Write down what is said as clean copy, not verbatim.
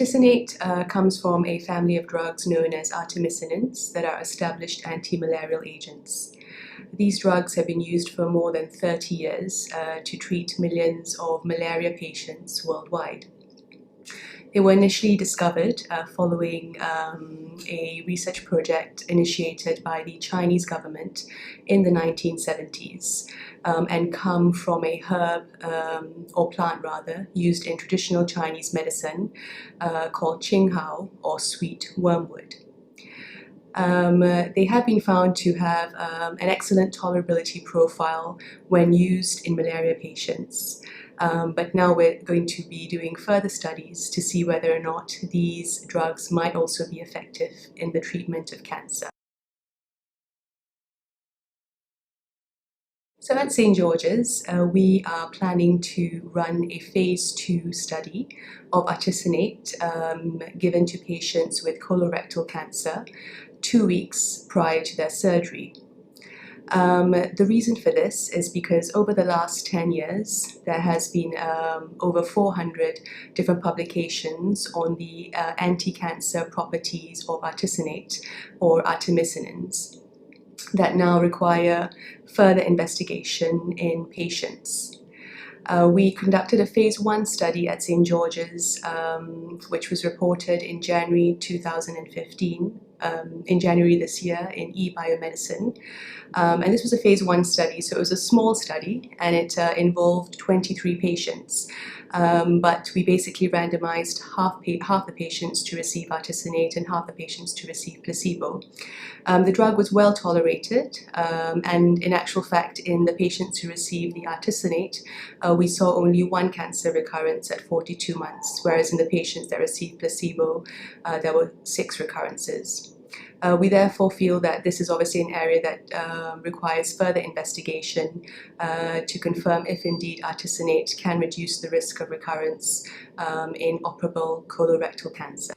Artesunate comes from a family of drugs known as artemisinin that are established anti-malarial agents. These drugs have been used for more than 30 years to treat millions of malaria patients worldwide. They were initially discovered following a research project initiated by the Chinese government in the 1970s and come from a herb, or plant rather, used in traditional Chinese medicine called Qinghao, or sweet wormwood. They have been found to have an excellent tolerability profile when used in malaria patients. But now we're going to be doing further studies to see whether or not these drugs might also be effective in the treatment of cancer. So at St. George's, we are planning to run a phase 2 study of artesunate given to patients with colorectal cancer 2 weeks prior to their surgery. The reason for this is because over the last 10 years, there has been over 400 different publications on the anti-cancer properties of artesunate or artemisinins that now require further investigation in patients. We conducted a phase 1 study at St. George's, which was reported in January 2015, in January this year in eBiomedicine. And this was a phase 1 study, so it was a small study, and it involved 23 patients. But we basically randomized half the patients to receive artesunate and half the patients to receive placebo. The drug was well tolerated, and in actual fact, in the patients who received the artesunate, we saw only 1 cancer recurrence at 42 months, whereas in the patients that received placebo, there were 6 recurrences. We therefore feel that this is obviously an area that requires further investigation to confirm if indeed artesunate can reduce the risk of recurrence in operable colorectal cancer.